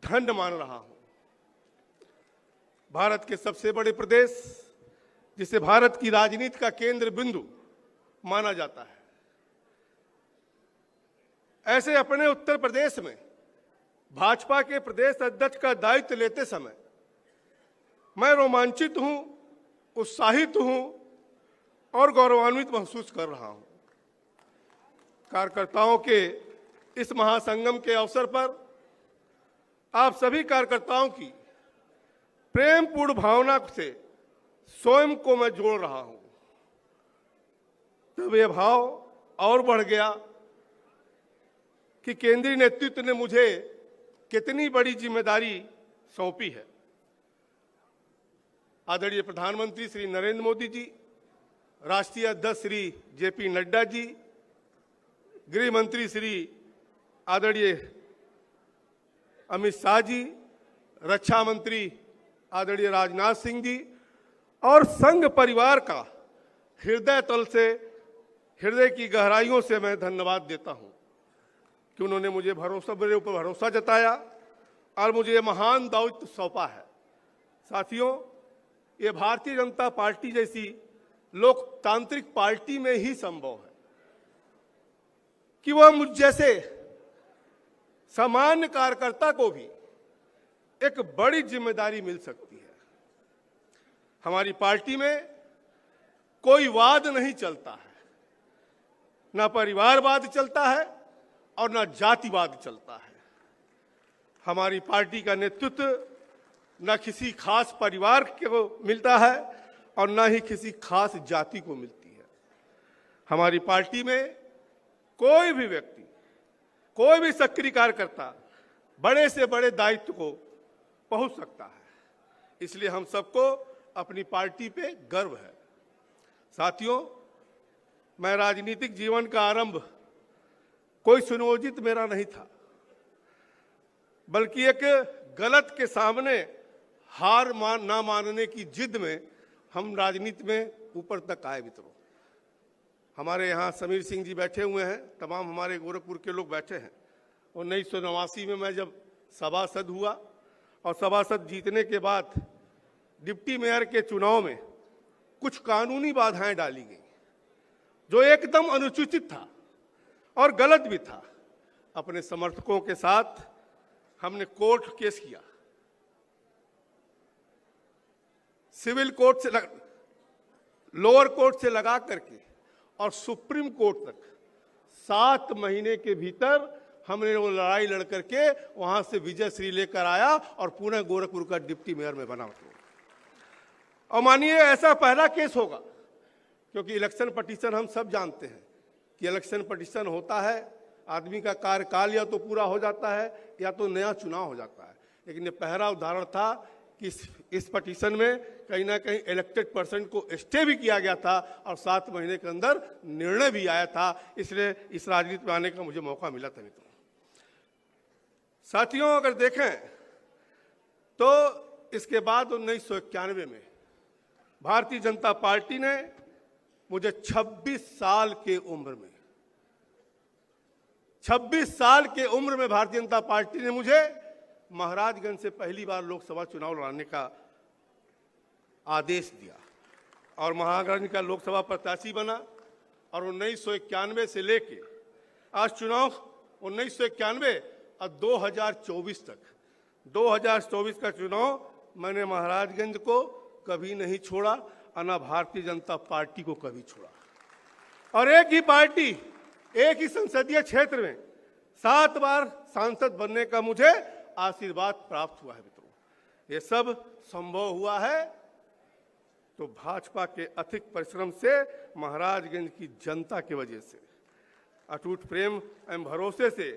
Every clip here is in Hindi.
धन्य मान रहा हूं। भारत के सबसे बड़े प्रदेश, जिसे भारत की राजनीति का केंद्र बिंदु माना जाता है, ऐसे अपने उत्तर प्रदेश में भाजपा के प्रदेश अध्यक्ष का दायित्व लेते समय मैं रोमांचित हूं, उत्साहित हूं और गौरवान्वित महसूस कर रहा हूं। कार्यकर्ताओं के इस महासंगम के अवसर पर आप सभी कार्यकर्ताओं की प्रेमपूर्ण भावना से स्वयं को मैं जोड़ रहा हूं। तब यह भाव और बढ़ गया कि केंद्रीय नेतृत्व ने मुझे कितनी बड़ी जिम्मेदारी सौंपी है। आदरणीय प्रधानमंत्री श्री नरेंद्र मोदी जी, राष्ट्रीय अध्यक्ष श्री जेपी नड्डा जी, गृह मंत्री श्री आदरणीय अमित शाह जी, रक्षा मंत्री आदरणीय राजनाथ सिंह जी और संघ परिवार का हृदय तल से, हृदय की गहराइयों से मैं धन्यवाद देता हूं कि उन्होंने मुझे मेरे ऊपर भरोसा जताया और मुझे ये महान दायित्व सौंपा है। साथियों, ये भारतीय जनता पार्टी जैसी लोकतांत्रिक पार्टी में ही संभव है कि वह मुझ जैसे सामान्य कार्यकर्ता को भी एक बड़ी जिम्मेदारी मिल सकती है। हमारी पार्टी में कोई वाद नहीं चलता है, ना परिवारवाद चलता है और ना जातिवाद चलता है। हमारी पार्टी का नेतृत्व न किसी खास परिवार को मिलता है और न ही किसी खास जाति को मिलती है। हमारी पार्टी में कोई भी व्यक्ति, कोई भी सक्रिय कार्यकर्ता बड़े से बड़े दायित्व को पहुंच सकता है। इसलिए हम सबको अपनी पार्टी पे गर्व है। साथियों, मैं राजनीतिक जीवन का आरंभ कोई सुनियोजित मेरा नहीं था, बल्कि एक गलत के सामने हार ना मानने की जिद में हम राजनीति में ऊपर तक आए। मित्रों, हमारे यहाँ समीर सिंह जी बैठे हुए हैं, तमाम हमारे गोरखपुर के लोग बैठे हैं। 1989 में मैं जब सभासद हुआ और सभासद जीतने के बाद डिप्टी मेयर के चुनाव में कुछ कानूनी बाधाएं डाली गई जो एकदम अनुचित था और गलत भी था। अपने समर्थकों के साथ हमने कोर्ट केस किया, सिविल कोर्ट से लोअर कोर्ट से लगा करके और सुप्रीम कोर्ट तक 7 महीने के भीतर हमने वो लड़ाई लड़ करके वहां से विजय श्री लेकर आया और पुणे गोरखपुर का डिप्टी मेयर में बना। और मानिए ऐसा पहला केस होगा, क्योंकि इलेक्शन पिटीशन हम सब जानते हैं कि इलेक्शन पिटीशन होता है, आदमी का कार्यकाल या तो पूरा हो जाता है या तो नया चुनाव हो जाता है। लेकिन ये पहला उदाहरण था कि इस पिटीशन में कहीं ना कहीं इलेक्टेड पर्सन को स्टे भी किया गया था और 7 महीने के अंदर निर्णय भी आया था। इसलिए इस राजनीति में आने का मुझे मौका मिला था। मित्रों, साथियों, अगर देखें तो इसके बाद 1991 में भारतीय जनता पार्टी ने मुझे 26 साल के उम्र में 26 साल के उम्र में भारतीय जनता पार्टी ने मुझे महाराजगंज से पहली बार लोकसभा चुनाव लड़ने का आदेश दिया और महाराजगंज का लोकसभा प्रत्याशी बना। और 1991 से लेके आज चुनाव 1991 और 2024 तक 2024 का चुनाव मैंने महाराजगंज को कभी नहीं छोड़ा और न भारतीय जनता पार्टी को कभी छोड़ा। और एक ही पार्टी, एक ही संसदीय क्षेत्र में 7 बार सांसद बनने का मुझे आशीर्वाद प्राप्त हुआ है। मित्रों, ये सब संभव हुआ है तो भाजपा के अथक परिश्रम से, महाराजगंज की जनता की वजह से, अटूट प्रेम एवं भरोसे से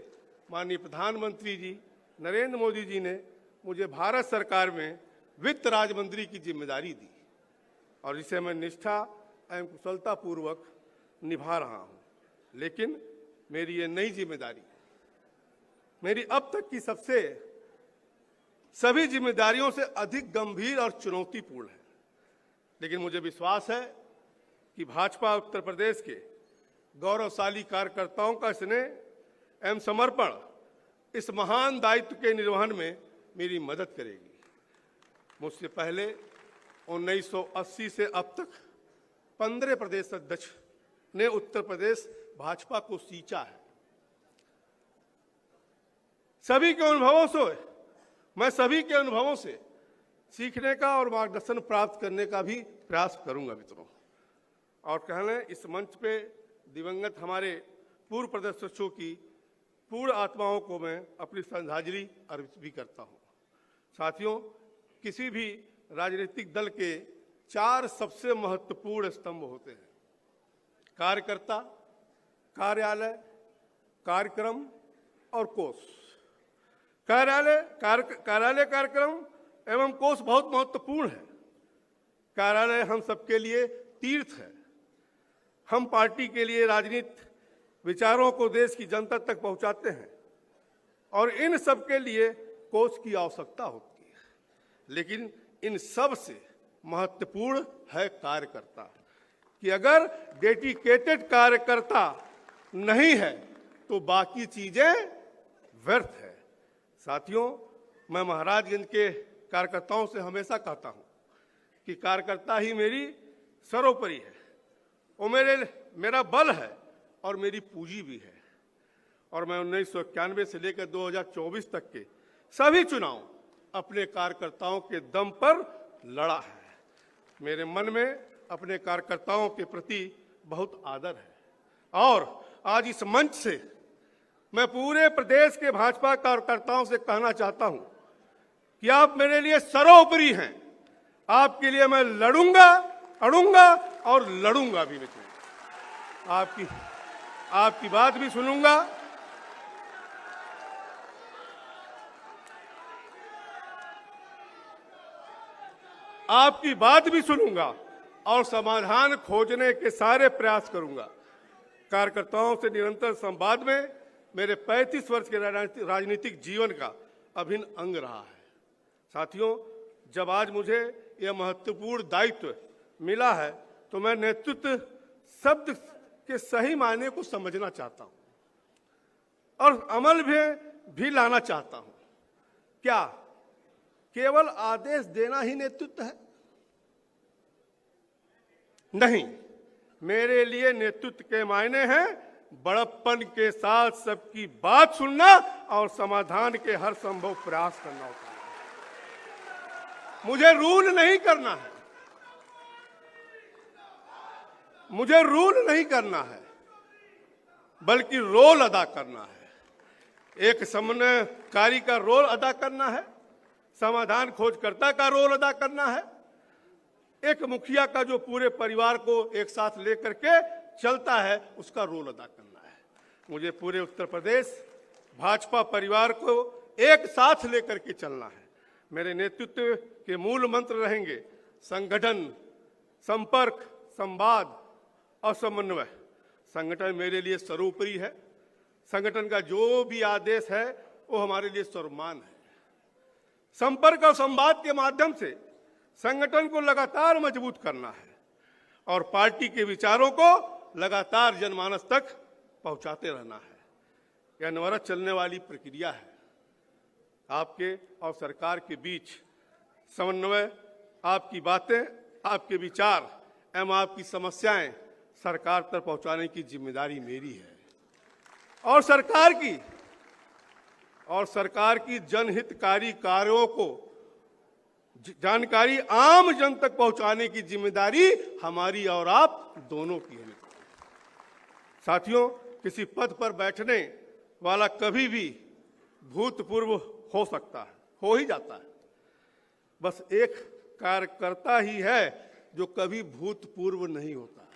माननीय प्रधानमंत्री जी नरेंद्र मोदी जी ने मुझे भारत सरकार में वित्त राज्य मंत्री की जिम्मेदारी दी और इसे मैं निष्ठा एवं कुशलता पूर्वक निभा रहा हूं। लेकिन मेरी ये नई जिम्मेदारी मेरी अब तक की सभी जिम्मेदारियों से अधिक गंभीर और चुनौतीपूर्ण है। लेकिन मुझे विश्वास है कि भाजपा उत्तर प्रदेश के गौरवशाली कार्यकर्ताओं का स्नेह एवं समर्पण इस महान दायित्व के निर्वहन में मेरी मदद करेगी। मुझसे पहले 1980 से अब तक 15 प्रदेश अध्यक्ष ने उत्तर प्रदेश भाजपा को सींचा है। सभी के अनुभवों से मैं सभी के अनुभवों से सीखने का और मार्गदर्शन प्राप्त करने का भी प्रयास करूंगा मित्रों। और कहने इस मंच पे दिवंगत हमारे पूर्व प्रदेश अध्यक्षों की पूर्ण आत्माओं को मैं अपनी श्रद्धांजलि अर्पित भी करता हूं। साथियों, किसी भी राजनीतिक दल के 4 सबसे महत्वपूर्ण स्तंभ होते हैं: कार्यकर्ता, कार्यालय, कार्यक्रम और कोष। कार्यालय कार्यक्रम एवं कोष बहुत महत्वपूर्ण है। कार्यालय हम सबके लिए तीर्थ है। हम पार्टी के लिए राजनीतिक विचारों को देश की जनता तक पहुंचाते हैं और इन सब के लिए कोष की आवश्यकता होती है। लेकिन इन सब से महत्वपूर्ण है कार्यकर्ता, कि अगर डेडिकेटेड कार्यकर्ता नहीं है तो बाकी चीजें व्यर्थ है। साथियों, मैं महाराजगंज के कार्यकर्ताओं से हमेशा कहता हूं कि कार्यकर्ता ही मेरी सर्वोपरि है। वो मेरा बल है और मेरी पूंजी भी है। और मैं 1991 से लेकर 2024 तक के सभी चुनाव अपने कार्यकर्ताओं के दम पर लड़ा है। मेरे मन में अपने कार्यकर्ताओं के प्रति बहुत आदर है। और आज इस मंच से मैं पूरे प्रदेश के भाजपा कार्यकर्ताओं से कहना चाहता हूं कि आप मेरे लिए सर्वोपरि हैं। आपके लिए मैं लड़ूंगा, अड़ूंगा और लड़ूंगा भी मित्रों। आपकी बात भी सुनूंगा। आपकी बात भी सुनूंगा और समाधान खोजने के सारे प्रयास करूंगा। कार्यकर्ताओं से निरंतर संवाद में मेरे 35 वर्ष के राजनीतिक जीवन का अभिन्न अंग रहा है। साथियों, जब आज मुझे यह महत्वपूर्ण दायित्व मिला है तो मैं नेतृत्व शब्द के सही मायने को समझना चाहता हूं और अमल भी लाना चाहता हूं। क्या केवल आदेश देना ही नेतृत्व है? नहीं, मेरे लिए नेतृत्व के मायने हैं बड़प्पन के साथ सबकी बात सुनना और समाधान के हर संभव प्रयास करना होता है। मुझे रूल नहीं करना है, मुझे रूल नहीं करना है, बल्कि रोल अदा करना है। एक समन्वयकारी का रोल अदा करना है, समाधान खोजकर्ता का रोल अदा करना है, एक मुखिया का जो पूरे परिवार को एक साथ लेकर के चलता है उसका रोल अदा करना है। मुझे पूरे उत्तर प्रदेश भाजपा परिवार को एक साथ लेकर के चलना है। मेरे नेतृत्व के मूल मंत्र रहेंगे संगठन, संपर्क, संवाद और समन्वय। संगठन मेरे लिए सर्वोपरि है। संगठन का जो भी आदेश है वो हमारे लिए सर्वमान है। संपर्क और संवाद के माध्यम से संगठन को लगातार मजबूत करना है और पार्टी के विचारों को लगातार जनमानस तक पहुंचाते रहना है। यह अनवरत चलने वाली प्रक्रिया है। आपके और सरकार के बीच समन्वय, आपकी बातें, आपके विचार एवं आपकी समस्याएं सरकार तक पहुंचाने की जिम्मेदारी मेरी है और सरकार की जनहितकारी कार्यों को जानकारी आम जन तक पहुंचाने की जिम्मेदारी हमारी और आप दोनों की है। साथियों, किसी पद पर बैठने वाला कभी भी भूतपूर्व हो सकता है, हो ही जाता है। बस एक कार्यकर्ता ही है जो कभी भूतपूर्व नहीं होता,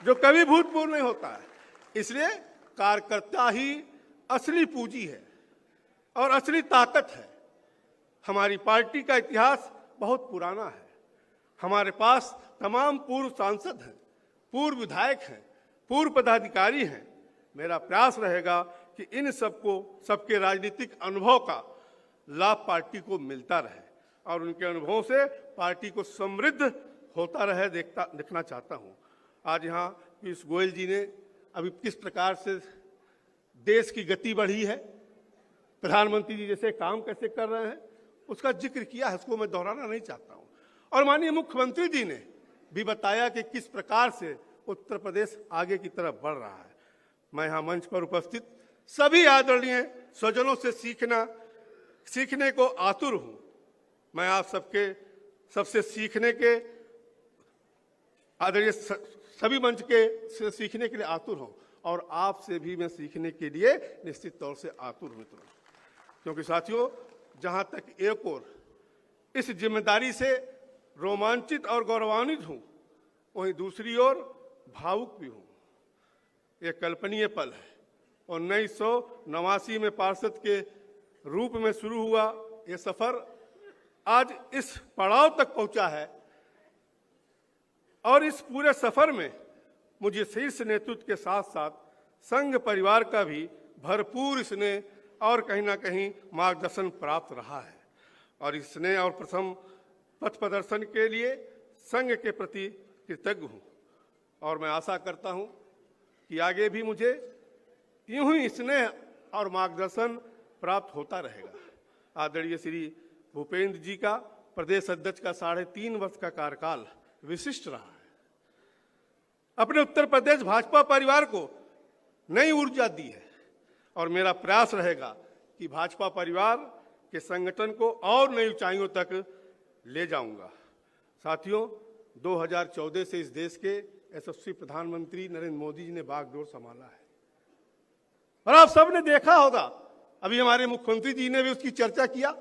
जो कभी भूतपूर्व नहीं होता है। इसलिए कार्यकर्ता ही असली पूंजी है और असली ताकत है। हमारी पार्टी का इतिहास बहुत पुराना है। हमारे पास तमाम पूर्व सांसद हैं, पूर्व विधायक हैं, पूर्व पदाधिकारी हैं। मेरा प्रयास रहेगा कि इन सबके राजनीतिक अनुभव का लाभ पार्टी को मिलता रहे और उनके अनुभवों से पार्टी को समृद्ध होता रहे देखना चाहता हूं। आज यहाँ पीयूष गोयल जी ने अभी किस प्रकार से देश की गति बढ़ी है, प्रधानमंत्री जी जैसे काम कैसे कर रहे हैं उसका जिक्र किया है, उसको मैं दोहराना नहीं चाहता हूं। और माननीय मुख्यमंत्री जी ने भी बताया कि किस प्रकार से उत्तर प्रदेश आगे की तरफ बढ़ रहा है। मैं यहाँ मंच पर उपस्थित सभी आदरणीय स्वजनों से सीखने को आतुर हूं। मैं आप सबसे सीखने के आदरणीय सभी मंच के से सीखने के लिए आतुर हूं और आपसे भी मैं सीखने के लिए निश्चित तौर से आतुर हूं मित्रों। क्योंकि साथियों, जहां तक एक ओर इस जिम्मेदारी से रोमांचित और गौरवान्वित हूं, वहीं दूसरी ओर भावुक भी हूं। यह कल्पनीय पल है। 1989 में पार्षद के रूप में शुरू हुआ यह सफर आज इस पड़ाव तक पहुंचा है और इस पूरे सफर में मुझे शीर्ष नेतृत्व के साथ साथ संघ परिवार का भी भरपूर स्नेह और कहीं ना कहीं मार्गदर्शन प्राप्त रहा है। और इस स्नेह और प्रथम पथ प्रदर्शन के लिए संघ के प्रति कृतज्ञ हूं और मैं आशा करता हूं कि आगे भी मुझे यूं ही स्नेह और मार्गदर्शन प्राप्त होता रहेगा। आदरणीय श्री भूपेंद्र जी का प्रदेश अध्यक्ष का 3.5 वर्ष का कार्यकाल विशिष्ट रहा है। अपने उत्तर प्रदेश भाजपा परिवार को नई ऊर्जा दी है और मेरा प्रयास रहेगा कि भाजपा परिवार के संगठन को और नई ऊंचाइयों तक ले जाऊंगा। साथियों, 2014 से इस देश के यशस्वी प्रधानमंत्री नरेंद्र मोदी जी ने बागडोर संभाला है और आप सबने देखा होगा, अभी हमारे मुख्यमंत्री जी ने भी उसकी चर्चा किया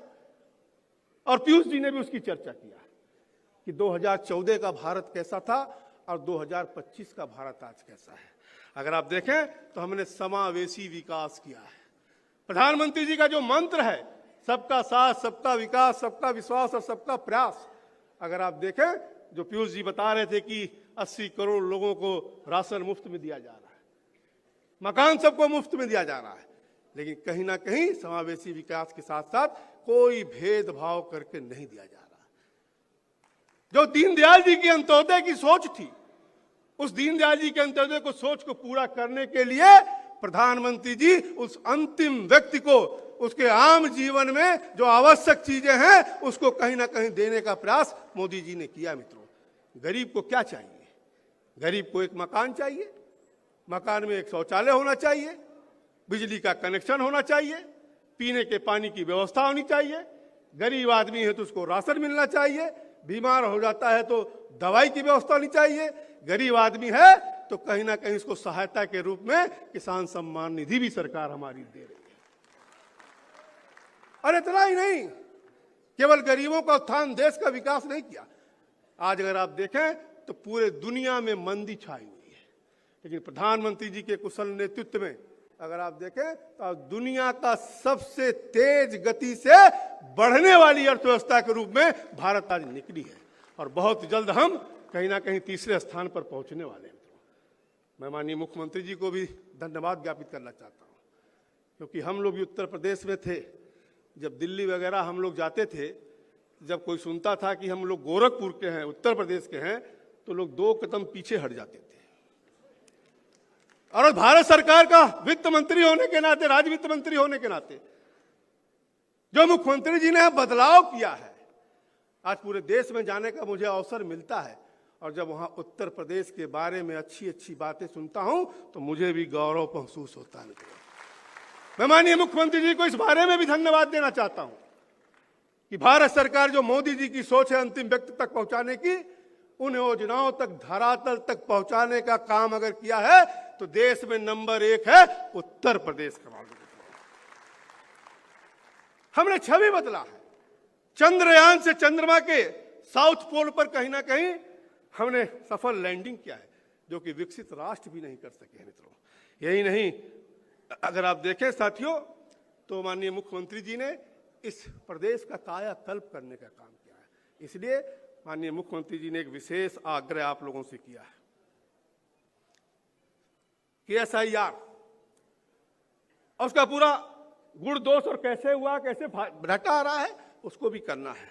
और पीयूष जी ने भी उसकी चर्चा किया कि 2014 का भारत कैसा था और 2025 का भारत आज कैसा है। अगर आप देखें तो हमने समावेशी विकास किया है। प्रधानमंत्री जी का जो मंत्र है, सबका साथ, सबका विकास, सबका विश्वास और सबका प्रयास, अगर आप देखें, जो पीयूष जी बता रहे थे कि 80 करोड़ लोगों को राशन मुफ्त में दिया जा रहा है, मकान सबको मुफ्त में दिया जा रहा है, लेकिन कहीं ना कहीं समावेशी विकास के साथ साथ कोई भेदभाव करके नहीं दिया जा रहा। जो दीनदयाल जी की अंत्योदय की सोच थी, उस दीनदयाल जी के अंत्योदय को सोच को पूरा करने के लिए प्रधानमंत्री जी उस अंतिम व्यक्ति को उसके आम जीवन में जो आवश्यक चीजें हैं उसको कहीं ना कहीं देने का प्रयास मोदी जी ने किया। मित्रों, गरीब को क्या चाहिए? गरीब को एक मकान चाहिए, मकान में एक शौचालय होना चाहिए, बिजली का कनेक्शन होना चाहिए, पीने के पानी की व्यवस्था होनी चाहिए, गरीब आदमी है तो उसको राशन मिलना चाहिए, बीमार हो जाता है तो दवाई की व्यवस्था होनी चाहिए, गरीब आदमी है तो कहीं ना कहीं इसको सहायता के रूप में किसान सम्मान निधि भी सरकार हमारी दे रही है। और इतना ही नहीं, केवल गरीबों का उत्थान, देश का विकास नहीं किया। आज अगर आप देखें तो पूरे दुनिया में मंदी छाई हुई है, लेकिन प्रधानमंत्री जी के कुशल नेतृत्व में अगर आप देखें तो दुनिया का सबसे तेज गति से बढ़ने वाली अर्थव्यवस्था के रूप में भारत आज निकली है और बहुत जल्द हम कहीं ना कहीं तीसरे स्थान पर पहुंचने वाले हैं। मैं माननीय मुख्यमंत्री जी को भी धन्यवाद ज्ञापित करना चाहता हूं, क्योंकि हम लोग भी उत्तर प्रदेश में थे, जब दिल्ली वगैरह हम लोग जाते थे, जब कोई सुनता था कि हम लोग गोरखपुर के हैं, उत्तर प्रदेश के हैं, तो लोग 2 कदम पीछे हट जाते थे। और भारत सरकार का वित्त मंत्री होने के नाते, राज्य वित्त मंत्री होने के नाते जो मुख्यमंत्री जी ने बदलाव किया है, आज पूरे देश में जाने का मुझे अवसर मिलता है और जब वहां उत्तर प्रदेश के बारे में अच्छी अच्छी बातें सुनता हूं तो मुझे भी गौरव महसूस होता है। मैं माननीय मुख्यमंत्री जी को इस बारे में भी धन्यवाद देना चाहता हूं कि भारत सरकार जो मोदी जी की सोच है अंतिम व्यक्ति तक पहुंचाने की, उन योजनाओं तक, धरातल तक पहुंचाने का काम अगर किया है तो देश में नंबर 1 है उत्तर प्रदेश का। हमने छवि बदला है। चंद्रयान से चंद्रमा के साउथ पोल पर कहीं ना कहीं हमने सफल लैंडिंग किया है, जो कि विकसित राष्ट्र भी नहीं कर सके हैं मित्रों। यही नहीं, अगर आप देखें साथियों, तो माननीय मुख्यमंत्री जी ने इस प्रदेश का कायाकल्प करने का काम किया है। इसलिए माननीय मुख्यमंत्री जी ने एक विशेष आग्रह आप लोगों से किया है कि SIR और उसका पूरा गुण दोष और कैसे हुआ, कैसे घटा आ रहा है, उसको भी करना है।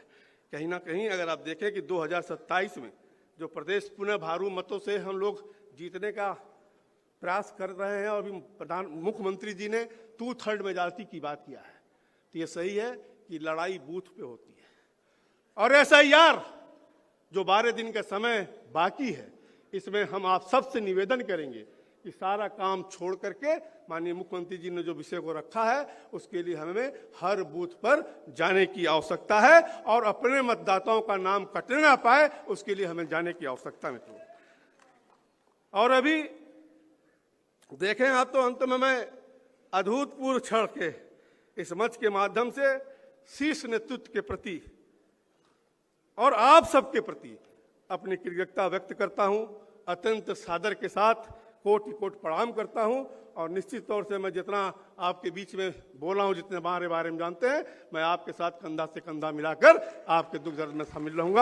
कहीं ना कहीं अगर आप देखें कि 2027 में जो प्रदेश पुनः भारू मतों से हम लोग जीतने का प्रयास कर रहे हैं और मुख्यमंत्री जी ने 2/3 मेजॉरिटी की बात किया है, तो ये सही है कि लड़ाई बूथ पे होती है। और SIR जो 12 दिन का समय बाकी है, इसमें हम आप सबसे निवेदन करेंगे कि सारा काम छोड़ करके माननीय मुख्यमंत्री जी ने जो विषय को रखा है उसके लिए हमें हर बूथ पर जाने की आवश्यकता है और अपने मतदाताओं का नाम कटने ना पाए उसके लिए हमें जाने की आवश्यकता मित्रों। और अभी देखें आप, तो अंत में मैं अभूतपूर्व क्षण के इस मंच के माध्यम से शीर्ष नेतृत्व के प्रति और आप सबके प्रति अपनी कृतज्ञता व्यक्त करता हूं। अत्यंत सादर के साथ कोटि कोटि प्रणाम करता हूं और निश्चित तौर से मैं जितना आपके बीच में बोला हूं, जितने हमारे बारे में जानते हैं, मैं आपके साथ कंधा से कंधा मिलाकर आपके दुख दर्द में शामिल रहूंगा।